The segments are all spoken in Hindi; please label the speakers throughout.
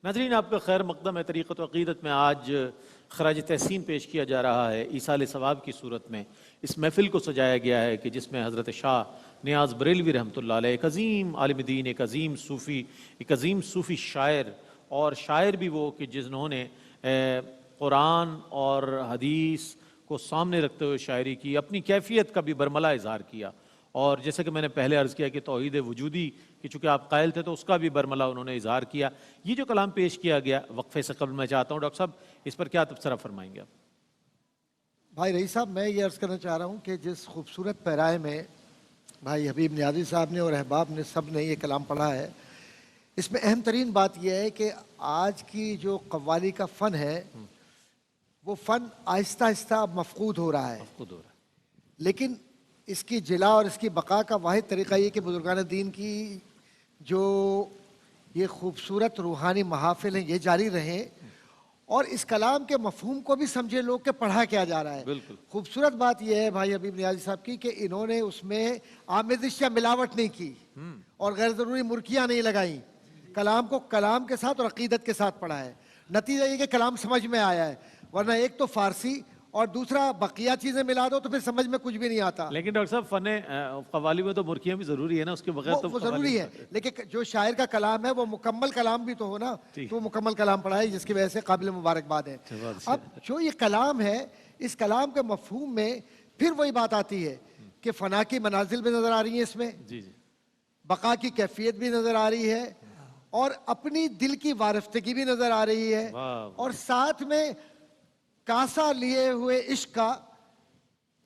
Speaker 1: नाज़रीन, आपका खैर मक़दम है। तरीक़त व अक़ीदत में आज ख़राज तहसीन पेश किया जा रहा है ईसाल सवाब की सूरत में। इस महफ़िल को सजाया गया है कि जिसमें हज़रत शाह नियाज़ बरेलवी रहमतुल्लाह अलैह, एक अज़ीम आलिम दीन, एक अज़ीम सूफ़ी, एक अज़ीम सूफ़ी शायर, और शायर भी वो कि जिन्होंने क़ुरान और हदीस को सामने रखते हुए शायरी की, अपनी कैफ़ियत का भी बरमला इज़हार किया। और जैसे कि मैंने पहले अर्ज़ किया कि तौहीद वजूदी कि चूँकि आप कायल थे तो उसका भी बरमला उन्होंने इज़हार किया। ये जो कलाम पेश किया गया वक्फ़े से कबल, मैं चाहता हूँ डॉक्टर साहब इस पर क्या तबसरा फरमाएंगे आप?
Speaker 2: भाई रईस साहब, मैं ये अर्ज़ करना चाह रहा हूँ कि जिस खूबसूरत पैराए में भाई हबीब नियाज़ी साहब ने और अहबाब ने सब ने ये कलाम पढ़ा है, इसमें अहम तरीन बात यह है कि आज की जो कव्वाली का फ़न है वो फ़न आहिस्ता आहिस्ता अब मफकूद हो रहा है। लेकिन इसकी जिला और इसकी बका का वाहिद तरीक़ा ये कि बुज़ुर्गान दीन की जो ये खूबसूरत रूहानी महाफ़िल हैं ये जारी रहें और इस कलाम के मफ़हूम को भी समझे लोग के पढ़ा क्या जा रहा है।
Speaker 1: बिल्कुल।
Speaker 2: खूबसूरत बात यह है भाई हबीब नियाज़ी साहब की कि इन्होंने उसमें आमेज़िश या मिलावट नहीं की और गैर ज़रूरी मुर्कियाँ नहीं लगाई। कलाम को कलाम के साथ और अक़ीदत के साथ पढ़ा है। नतीजा ये कि कलाम समझ में आया है, वरना एक तो फ़ारसी और दूसरा बकिया चीज़ें मिला दो तो फिर समझ में कुछ भी नहीं आता।
Speaker 1: लेकिन डॉक्टर साहब फ़न कव्वाली में तो मुर्कियाँ भी ज़रूरी है ना, उसके बगैर तो
Speaker 2: वो ज़रूरी है, लेकिन जो शायर का कलाम है वो मुकम्मल कलाम भी तो हो ना, तो मुकम्मल कलाम पढ़ा है जिसकी वजह से काबिल मुबारकबाद है। अब जो ये कलाम है, इस कलाम के मफहूम में फिर वही बात आती है कि फ़ना की मनाजिल भी नज़र आ रही है इसमें, बका की कैफियत भी नज़र आ रही है और अपनी दिल की वारफ्तगी भी नज़र आ रही है और साथ में कासा लिए हुए इश्क का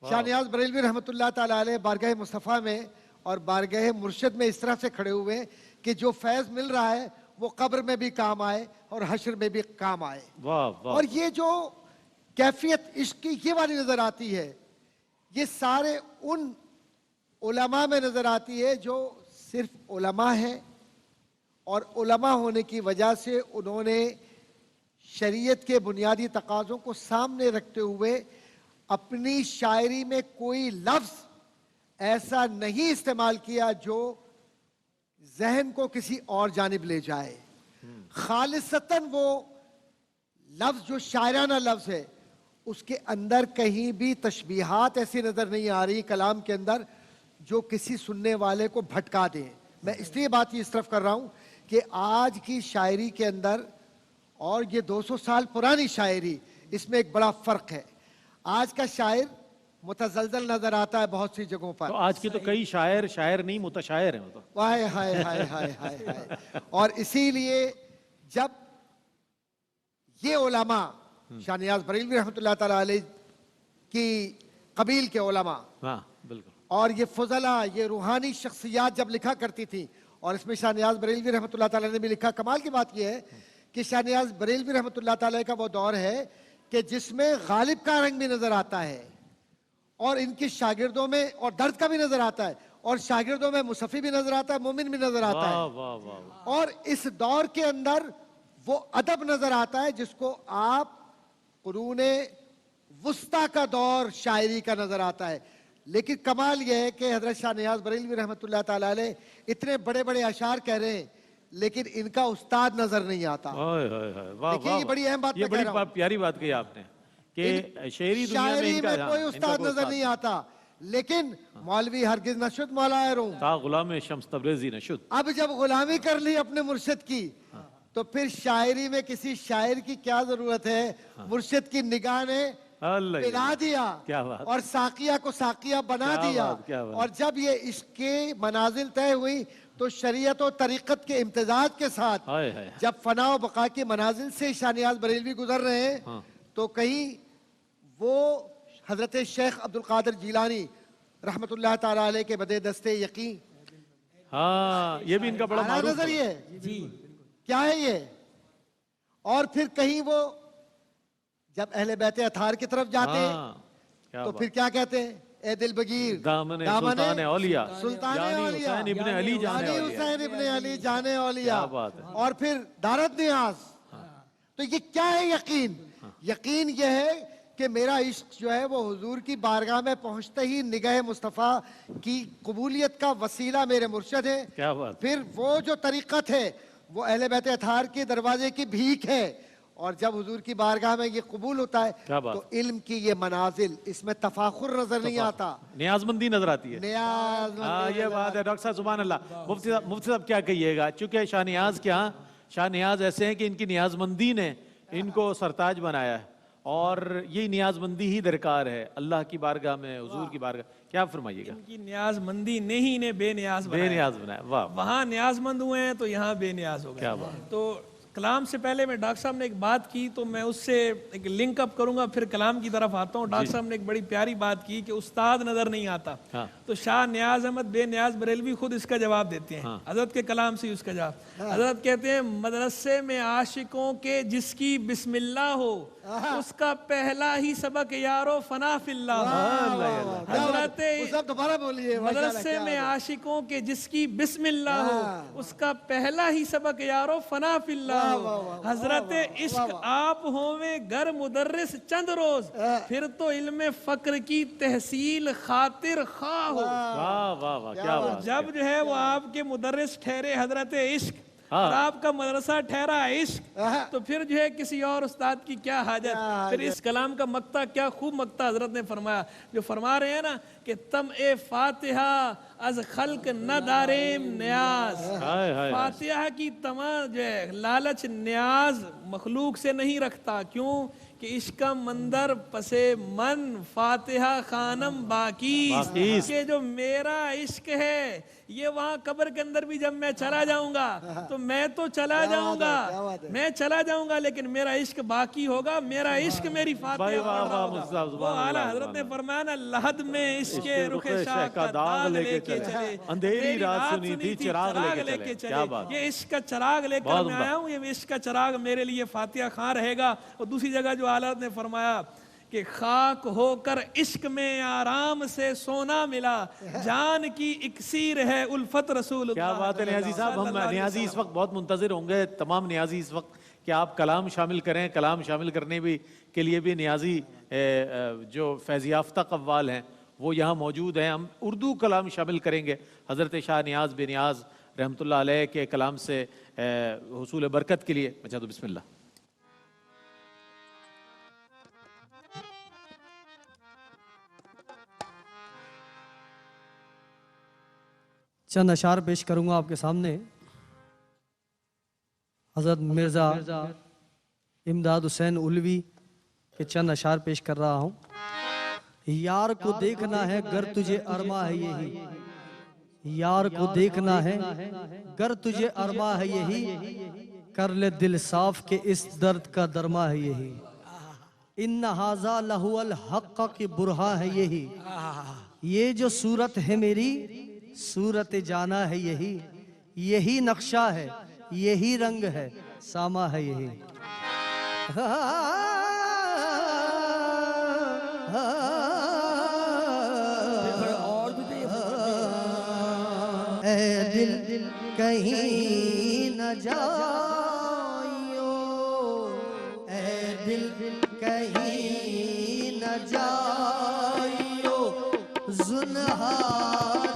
Speaker 2: शाह नियाज़ बरेलवी रहमतुल्लाह ताला अलैह बारगाह मुस्तफ़ा में और बारगाह मुर्शिद में इस तरह से खड़े हुए हैं कि जो फैज़ मिल रहा है वो कब्र में भी काम आए और हश्र में भी काम आए। और ये जो कैफियत इश्क की ये वाली नज़र आती है, ये सारे उन उलमा में नज़र आती है जो सिर्फ उलमा हैं और उलमा होने की वजह से उन्होंने शरीयत के बुनियादी तकाज़ों को सामने रखते हुए अपनी शायरी में कोई लफ्ज़ ऐसा नहीं इस्तेमाल किया जो जहन को किसी और जानिब ले जाए। खालिसतन वो लफ्ज़ जो शायराना लफ्ज़ है उसके अंदर कहीं भी तशबीहात ऐसी नज़र नहीं आ रही कलाम के अंदर जो किसी सुनने वाले को भटका दे। मैं इसलिए बात इस तरफ कर रहा हूँ कि आज की शायरी के अंदर और ये 200 साल पुरानी शायरी, इसमें एक बड़ा फ़र्क है। आज का शायर मुतज़लज़ल नज़र आता है बहुत सी जगहों पर।
Speaker 1: तो आज के तो कई शायर नहीं मुतशायर हैं तो।
Speaker 2: वाह हाय हाय हाय हाय हाय। और इसीलिए जब ये उलमा शाह नियाज़ बरेलवी रहमतुल्लाह ताला अलैह की कबील के उलमा,
Speaker 1: बिल्कुल,
Speaker 2: और ये फुज़ला, ये रूहानी शख्सियात जब लिखा करती थी, और इसमें शाह नियाज़ बरेलवी रहमतुल्लाह ताला ने भी लिखा। कमाल की बात यह है कि शाह नियाज़ बरेलवी रहमतुल्लाह ताला का वो दौर है कि जिसमें गालिब का रंग भी नज़र आता है और इनके शागिर्दों में, और दर्द का भी नज़र आता है, और शागिर्दों में मुसफ़ी भी नज़र आता है, मोमिन भी नज़र आता है। और इस दौर के अंदर वो अदब नज़र आता है जिसको आप कुरूने वुस्ता का दौर शायरी का नज़र आता है। लेकिन कमाल यह है कि हज़रत शाह नियाज़ बरेलवी रहमतुल्लाह ताला अलैह इतने बड़े बड़े अशार कह रहे हैं लेकिन इनका उस्ताद नजर नहीं आता। देखिए ये बड़ी अहम बात,
Speaker 1: ये बड़ी प्यारी बात कही आपने कि
Speaker 2: शायरी में कोई उस्ताद नजर नहीं आता, लेकिन मौलवी हरगिज नशुद मौलाए रूम
Speaker 1: गुलाम शम्स तबरेज़ी नशुद।
Speaker 2: अब जब गुलामी कर ली अपने मुर्शिद की तो फिर शायरी में किसी शायर की क्या जरूरत है। मुर्शिद की निगाह ने पिला दिया और साकिया को साकिया बना दिया। और जब ये इसके मनाजिल तय हुई तो शरीयत और तरीक़त के इम्तिजाज के साथ जब फना व बका की मनाजिल से शाह नियाज़ बरेलवी गुजर रहे हैं तो कहीं वो हजरत शेख अब्दुल कादिर जिलानी रहमतुल्लाह ताला अलैह के बदे दस्ते यकीन,
Speaker 1: ये भी इनका बड़ा मारूफ
Speaker 2: नजरिए जी क्या है ये। और फिर कहीं वो जब अहले बैते अथार की तरफ जाते हैं तो फिर क्या कहते हैं, ए दिल बगीर
Speaker 1: दामने सुल्तान औलिया
Speaker 2: हुसैन
Speaker 1: इब्ने अली
Speaker 2: जाने औलिया। और फिर दारत नियाज़। तो ये क्या है यकीन? यकीन ये है कि मेरा इश्क जो है वो हुजूर की बारगाह में पहुंचते ही निगाह मुस्तफ़ा की कबूलियत का वसीला मेरे मुर्शद है।
Speaker 1: क्या बात।
Speaker 2: फिर वो जो तरीक़त है वो अहले बैत अतहार के दरवाजे की भीख है, और जब हुजूर की बारगाह में ये कबूल होता है तो इल्म की ये मनाजिल, इसमें तफाखुर नजर नहीं आता,
Speaker 1: नियाजमंदी नजर आती है।
Speaker 2: नियाज
Speaker 1: ये बात है डॉक्टर साहब, सुभान अल्लाह। मुफ्ती साहब क्या कहिएगा, चूंकि शाह नियाज के यहाँ शाह नियाज ऐसे हैं कि इनकी नियाजमंदी ने इनको सरताज बनाया है, और ये नियाजमंदी ही दरकार है अल्लाह की बारगाह में, हुजूर की बारगाह। क्या फरमाइएगा।
Speaker 3: इनकी नियाजमंदी ने ही इन्हें बेनियाज
Speaker 1: बनाया। वाह,
Speaker 3: वहाँ नियाजमंद हुए हैं तो यहाँ बेनियाज हो गए।
Speaker 1: क्या बात।
Speaker 3: तो कलाम से पहले मैं डॉक्टर साहब ने एक बात की तो मैं उससे एक लिंक अप करूंगा, फिर कलाम की तरफ आता हूँ। डॉक्टर साहब ने एक बड़ी प्यारी बात की कि उस्ताद नजर नहीं आता।
Speaker 1: हाँ।
Speaker 3: तो शाह नियाज अहमद बेनियाज बरेलवी खुद इसका जवाब देते हैं।
Speaker 1: हाँ।
Speaker 3: हजरत के कलाम से उसका जवाब, हजरत कहते हैं मदरसे में आशिकों के जिसकी बिस्मिल्लाह हो उसका पहला ही सबक यारो फना फिल्लाह। हजरत
Speaker 2: दोबारा बोलिए।
Speaker 3: मदरसे में आशिकों के जिसकी बिस्मिल्लाह हो उसका पहला ही सबक यारो फना फिल्लाह हो। हजरत इश्क आप होवे घर मुदर्रिस चंद रोज, फिर तो इल्म फक्र की तहसील खातिर खा हो।
Speaker 1: वाह वाह वाह, क्या बात।
Speaker 3: जब जो है वो आपके मुदर्रिस ठहरे हजरत इश्क और आपका मदरसा ठहरा इश्क, तो फिर जो है किसी और उस्ताद की क्या हाजत। फिर इस कलाम का मक्ता, क्या खूब मक्ता हजरत ने फरमाया, जो फरमा रहे हैं ना कि तम ए फातिहा अज खल्क न दारेम न्याज। फातिहा की तमाम जो है लालच न्याज मखलूक से नहीं रखता। क्यों कि इश्क मंदर पसे मन फातिहा खानम बाकी, के जो मेरा इश्क है ये वहां कब्र के अंदर भी जब मैं चला जाऊंगा तो मैं तो चला जाऊंगा, मैं चला जाऊंगा, लेकिन मेरा इश्क बाकी होगा। मेरा इश्क मेरी फातिहा। वो आला हजरत ने फरमाया ना, लहद में इसके रुखे शाह का दाग लेके चले,
Speaker 1: अंधेरी रात सुनी थी चिराग लेके चले।
Speaker 3: ये इश्क का चिराग लेकर मैं आया हूँ, ये इश्क का चिराग मेरे लिए फातिहा खां रहेगा। और दूसरी जगह जो आला ने फरमाया कि खाक होकर इश्क में आराम से सोना मिला, जान की इक्सीर है उल्फत रसूल।
Speaker 1: क्या बात है नियाजी साहब। हम नियाजी इस वक्त बहुत मुंतजिर होंगे, तमाम नियाजी इस वक्त कि आप कलाम शामिल करें। कलाम शामिल करने भी के लिए भी नियाजी जो फैज़ याफ्ता कव्वाल हैं वो यहाँ मौजूद हैं। हम उर्दू कलाम शामिल करेंगे हज़रत शाह नियाज बेनियाज रहमतुल्लाह अलैह के कलाम से हुसूल बरकत के लिए। अच्छा तो बिस्मिल्लाह।
Speaker 4: चंद अशार पेश करूंगा आपके सामने। हजरत मिर्ज़ा इमदाद हुसैन उलवी के चंद अशार पेश कर रहा हूँ। यार को देखना है गर तुझे अरमा है यही, यार को देखना है गर तुझे अरमा है यही, कर ले दिल साफ के इस दर्द का दरमा है यही। इन हाजा लहुअल हक़ की बुरहा है यही, ये जो सूरत है मेरी सूरत जाना है यही, यही नक्शा है यही रंग है सामा है यही। ऐ दिल कहीं न जाइयो, ऐ दिल कहीं न जाइयो, जुन्हार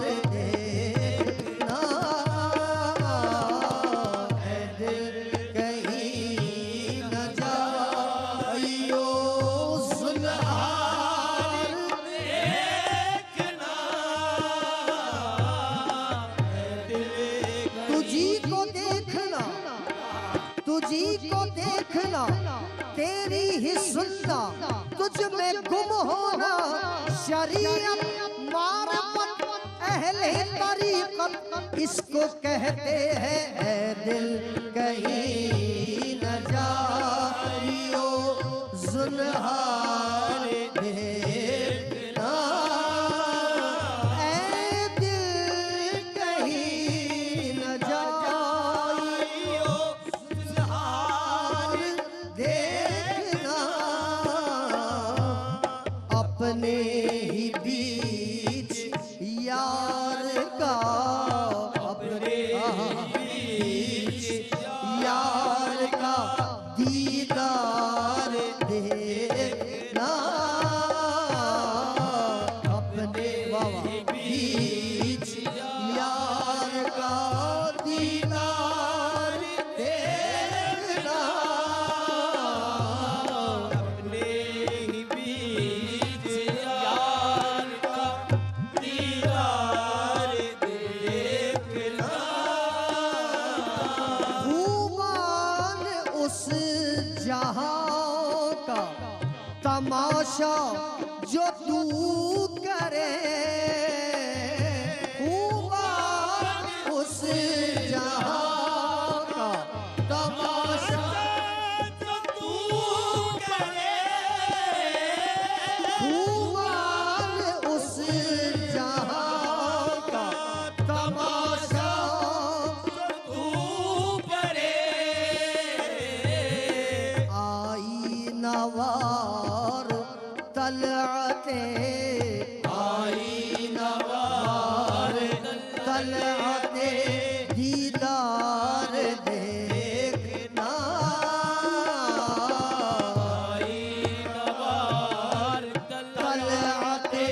Speaker 4: तेरी ही सुनना, तुझ में गुम होना, शरीयत मारफत अहले तरीक़त इसको कहते हैं। ऐ दिल कहीं न जाइयो, जुन्हार देखना, ऐ दिल कहीं न जाइयो, जुन्हार देखना, अपने ही बीच यार का, अपने बीच यार का दीदार देखना। तमाशा जो तू करे हुआ उस जहां का तमाशा जो तू करे हुआ उस जहां का तमाशा जो तू करे आई नवार तलअते आई नवार तलअते दीदार देखना आई नवार तलअते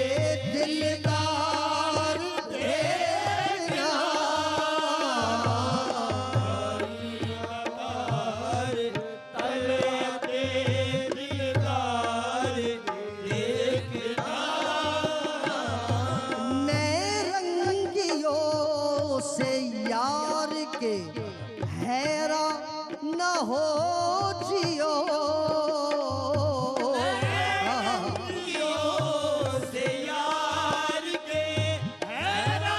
Speaker 4: दिलदार देखना नए रंगियों से यार के हैरा न हो जियो से यार के हैरा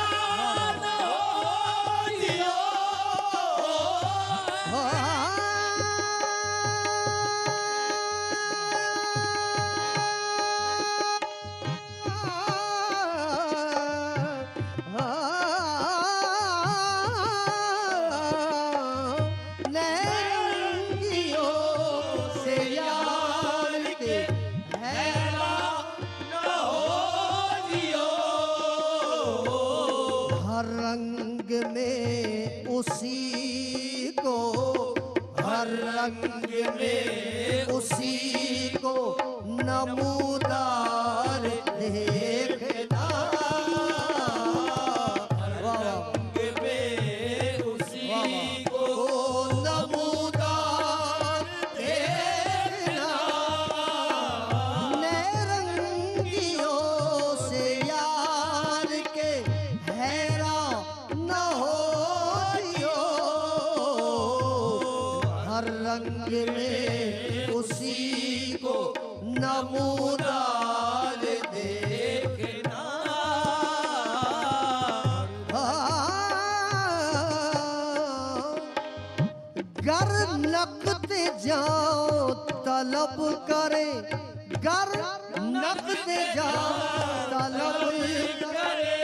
Speaker 4: न हो जियो से यार के हैरा न हो जियो हर रंग में उसी को हर रंग में उसी को नमूदार देखना रंग में उसी को नमूदार देखना नए रंगियों से यार के हैरा न हो जियो हर रंग में उसी को नमूदार देखना गर नकते जाओ तलब करे गर नकते जाओ तलब करे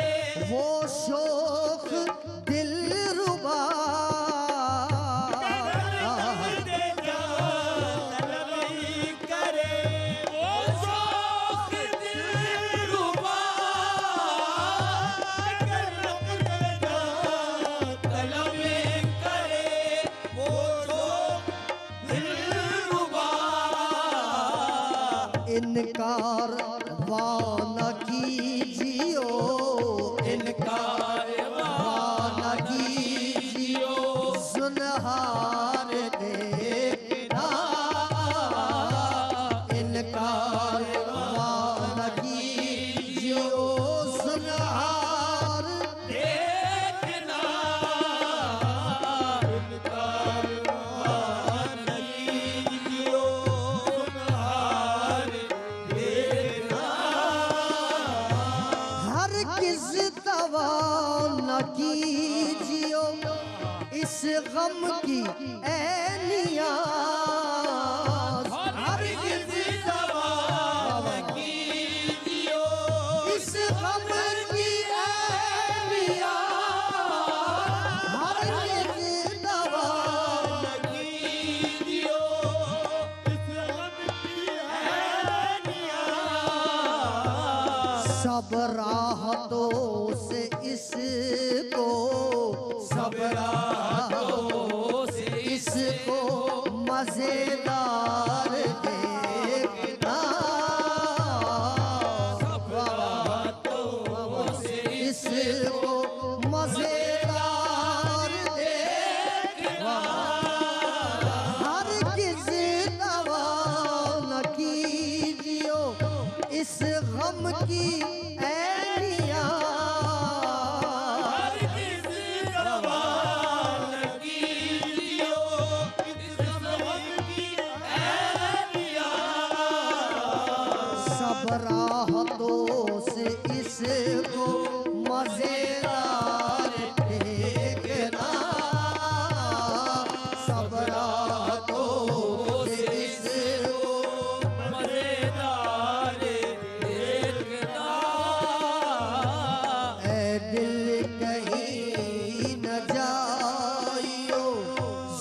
Speaker 4: वो शोख दिल रुबा इनकार वान कीजियो इनकार वान कीजियो सुनहार देखना इनकार वान कीजियो सुनहार देखना इनकार वान कीजियो सुनहार हर किस दवा न कीजियो इस गम की ऐनिया हर किस दवा न कीजियो इस गम की ऐनिया हर किस दवा न कीजियो इस गम की ऐनिया सब राहतों से इसको सब राहतों से इसको मजेदार देखना सब राहतों से इसको मजेदार देखना हर किस दवा न कीजियो इस गम की ऐनिया हर किस दवा न कीजियो इस गम की ऐनिया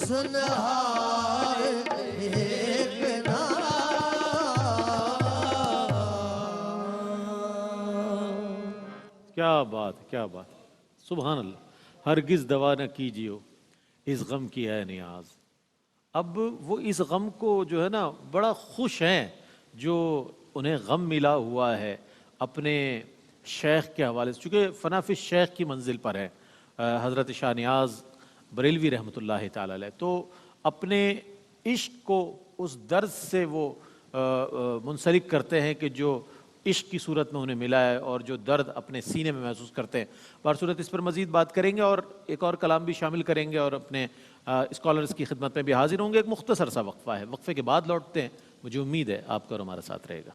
Speaker 4: हुस्नहार एक नारा।
Speaker 1: क्या बात, क्या बात, सुभान अल्लाह। हरगिज दवा न कीजियो इस गम की है नियाज। अब वो इस गम को जो है ना बड़ा खुश हैं जो उन्हें गम मिला हुआ है अपने शेख के हवाले से, चूँकि फनाफिश शेख की मंजिल पर है हज़रत शाह नियाज़ बरेलवी रहमतुल्लाह ताला अलैह, तो अपने इश्क को उस दर्द से वो मुंसलिक करते हैं कि जो इश्क की सूरत में उन्हें मिला है और जो दर्द अपने सीने में महसूस करते हैं। बारसूरत इस पर मज़ीद बात करेंगे और एक और कलाम भी शामिल करेंगे और अपने स्कॉलर्स की खिदमत में भी हाजिर होंगे। एक मुख्तसर सा वक्फ़ा है, वक्फ़े के बाद लौटते हैं। मुझे उम्मीद है आपका और हमारा साथ रहेगा।